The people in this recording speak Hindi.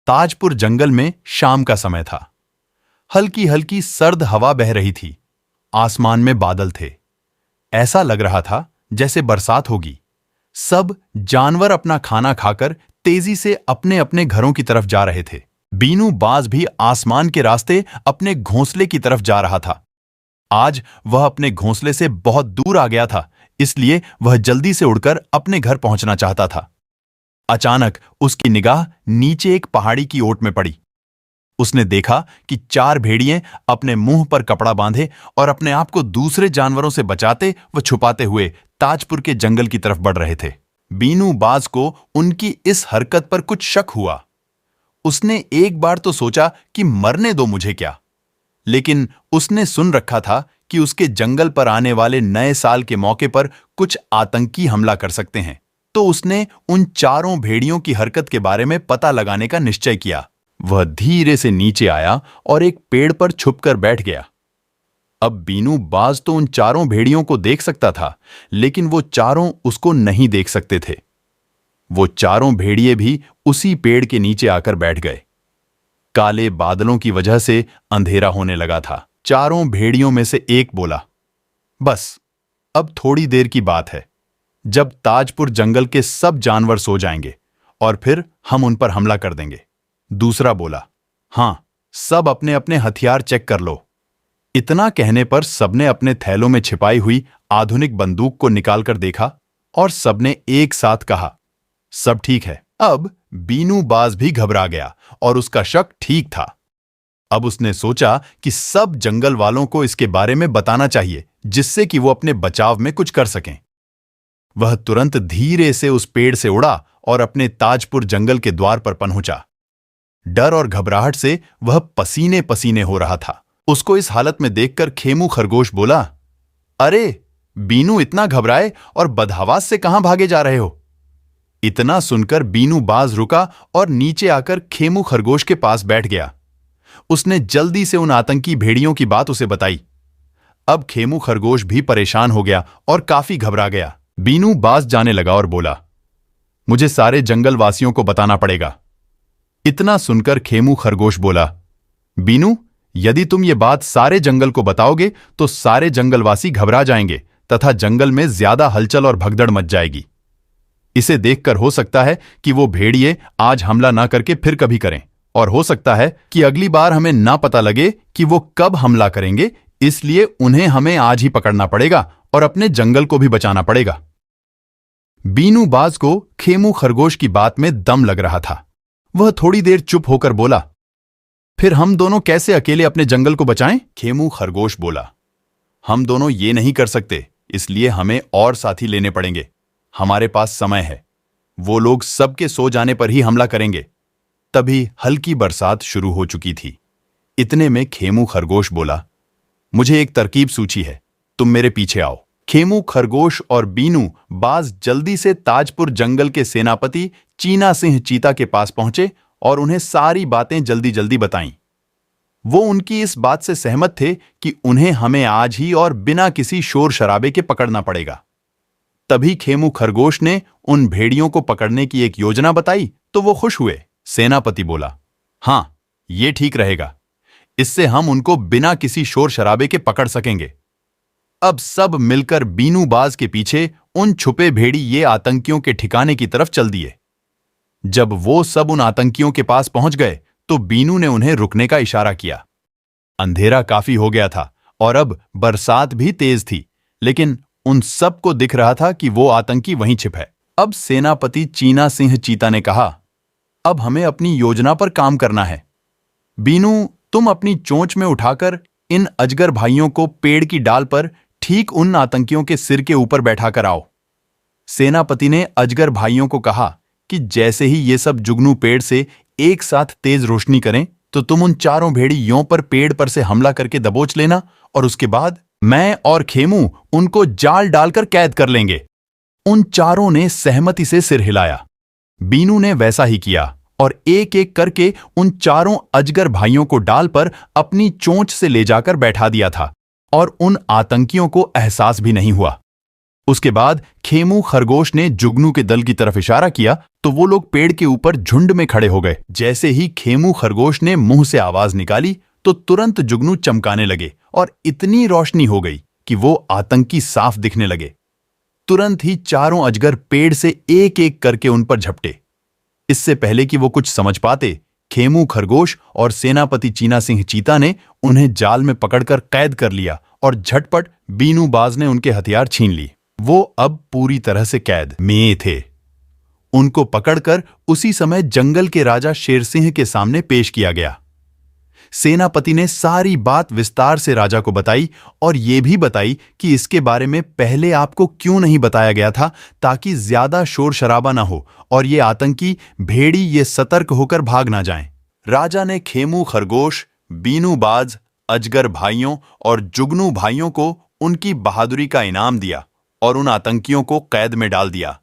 ताजपुर जंगल में शाम का समय था। हल्की हल्की सर्द हवा बह रही थी। आसमान में बादल थे। ऐसा लग रहा था जैसे बरसात होगी। सब जानवर अपना खाना खाकर तेजी से अपने अपने घरों की तरफ जा रहे थे। बीनू बाज भी आसमान के रास्ते अपने घोंसले की तरफ जा रहा था। आज वह अपने घोंसले से बहुत दूर आ गया था, इसलिए वह जल्दी से उड़कर अपने घर पहुंचना चाहता था। अचानक उसकी निगाह नीचे एक पहाड़ी की ओट में पड़ी। उसने देखा कि 4 भेड़िए अपने मुंह पर कपड़ा बांधे और अपने आप को दूसरे जानवरों से बचाते व छुपाते हुए ताजपुर के जंगल की तरफ बढ़ रहे थे। बीनू बाज को उनकी इस हरकत पर कुछ शक हुआ। उसने एक बार तो सोचा कि मरने दो मुझे क्या, लेकिन उसने सुन रखा था कि उसके जंगल पर आने वाले नए साल के मौके पर कुछ आतंकी हमला कर सकते हैं। तो उसने उन 4 भेड़ियों की हरकत के बारे में पता लगाने का निश्चय किया। वह धीरे से नीचे आया और एक पेड़ पर छुपकर बैठ गया। अब बीनू बाज तो उन 4 भेड़ियों को देख सकता था, लेकिन वो 4 उसको नहीं देख सकते थे। वो 4 भेड़िए भी उसी पेड़ के नीचे आकर बैठ गए। काले बादलों की वजह से अंधेरा होने लगा था। 4 भेड़ियों में से एक बोला, बस अब थोड़ी देर की बात है, जब ताजपुर जंगल के सब जानवर सो जाएंगे और फिर हम उन पर हमला कर देंगे। दूसरा बोला, हां, सब अपने अपने हथियार चेक कर लो। इतना कहने पर सबने अपने थैलों में छिपाई हुई आधुनिक बंदूक को निकालकर देखा और सबने एक साथ कहा, सब ठीक है। अब बीनू बाज भी घबरा गया और उसका शक ठीक था। अब उसने सोचा कि सब जंगल वालों को इसके बारे में बताना चाहिए, जिससे कि वो अपने बचाव में कुछ कर सकें। वह तुरंत धीरे से उस पेड़ से उड़ा और अपने ताजपुर जंगल के द्वार पर पहुंचा। डर और घबराहट से वह पसीने पसीने हो रहा था। उसको इस हालत में देखकर खेमू खरगोश बोला, अरे बीनू, इतना घबराए और बदहवास से कहां भागे जा रहे हो? इतना सुनकर बीनू बाज रुका और नीचे आकर खेमू खरगोश के पास बैठ गया। उसने जल्दी से उन आतंकी भेड़ियों की बात उसे बताई। अब खेमू खरगोश भी परेशान हो गया और काफी घबरा गया। बीनू बाज जाने लगा और बोला, मुझे सारे जंगल वासियों को बताना पड़ेगा। इतना सुनकर खेमू खरगोश बोला, बीनू, यदि तुम ये बात सारे जंगल को बताओगे तो सारे जंगलवासी घबरा जाएंगे तथा जंगल में ज्यादा हलचल और भगदड़ मच जाएगी। इसे देखकर हो सकता है कि वो भेड़िए आज हमला ना करके फिर कभी करें, और हो सकता है कि अगली बार हमें ना पता लगे कि वो कब हमला करेंगे, इसलिए उन्हें हमें आज ही पकड़ना पड़ेगा और अपने जंगल को भी बचाना पड़ेगा। बीनू बाज को खेमू खरगोश की बात में दम लग रहा था। वह थोड़ी देर चुप होकर बोला, फिर हम दोनों कैसे अकेले अपने जंगल को बचाएं? खेमू खरगोश बोला, हम दोनों ये नहीं कर सकते, इसलिए हमें और साथी लेने पड़ेंगे। हमारे पास समय है। वो लोग सबके सो जाने पर ही हमला करेंगे। तभी हल्की बरसात शुरू हो चुकी थी। इतने में खेमू खरगोश बोला, मुझे एक तरकीब सूझी है, तुम मेरे पीछे आओ। खेमू खरगोश और बीनू बाज जल्दी से ताजपुर जंगल के सेनापति चीना सिंह चीता के पास पहुंचे और उन्हें सारी बातें जल्दी जल्दी बताईं। वो उनकी इस बात से सहमत थे कि उन्हें हमें आज ही और बिना किसी शोर शराबे के पकड़ना पड़ेगा। तभी खेमू खरगोश ने उन भेड़ियों को पकड़ने की एक योजना बताई तो वो खुश हुए। सेनापति बोला, हां, ये ठीक रहेगा, इससे हम उनको बिना किसी शोर शराबे के पकड़ सकेंगे। अब सब मिलकर बीनू बाज के पीछे उन छुपे भेड़ी ये आतंकियों के ठिकाने की तरफ चल दिए। जब वो सब उन आतंकियों के पास पहुंच गए तो बीनू ने उन्हें रुकने का इशारा किया। अंधेरा काफी हो गया था और अब बरसात भी तेज थी, लेकिन उन सबको दिख रहा था कि वो आतंकी वहीं छिप है। अब सेनापति चीना सिंह चीता ने कहा, अब हमें अपनी योजना पर काम करना है। बीनू, तुम अपनी चोंच में उठाकर इन अजगर भाइयों को पेड़ की डाल पर ठीक उन आतंकियों के सिर के ऊपर बैठाकर आओ। सेनापति ने अजगर भाइयों को कहा कि जैसे ही ये सब जुगनू पेड़ से एक साथ तेज रोशनी करें तो तुम उन 4 भेड़ियों पर पेड़ पर से हमला करके दबोच लेना, और उसके बाद मैं और खेमू उनको जाल डालकर कैद कर लेंगे। उन 4 ने सहमति से सिर हिलाया। बीनू ने वैसा ही किया और एक एक करके उन 4 अजगर भाइयों को डाल पर अपनी चोंच से ले जाकर बैठा दिया था और उन आतंकियों को एहसास भी नहीं हुआ। उसके बाद खेमू खरगोश ने जुगनू के दल की तरफ इशारा किया तो वो लोग पेड़ के ऊपर झुंड में खड़े हो गए। जैसे ही खेमू खरगोश ने मुंह से आवाज निकाली तो तुरंत जुगनू चमकाने लगे और इतनी रोशनी हो गई कि वो आतंकी साफ दिखने लगे। तुरंत ही चारों अजगर पेड़ से एक एक करके उन पर झपटे। इससे पहले कि वो कुछ समझ पाते, खेमू खरगोश और सेनापति चीना सिंह चीता ने उन्हें जाल में पकड़कर कैद कर लिया और झटपट बीनू बाज ने उनके हथियार छीन ली। वो अब पूरी तरह से कैद में थे। उनको पकड़कर उसी समय जंगल के राजा शेरसिंह के सामने पेश किया गया। सेनापति ने सारी बात विस्तार से राजा को बताई और ये भी बताई कि इसके बारे में पहले आपको क्यों नहीं बताया गया था, ताकि ज्यादा शोर शराबा ना हो और ये आतंकी भेड़ी ये सतर्क होकर भाग ना जाएं। राजा ने खेमू खरगोश, बीनू बाज, अजगर भाइयों और जुगनू भाइयों को उनकी बहादुरी का इनाम दिया और उन आतंकियों को कैद में डाल दिया।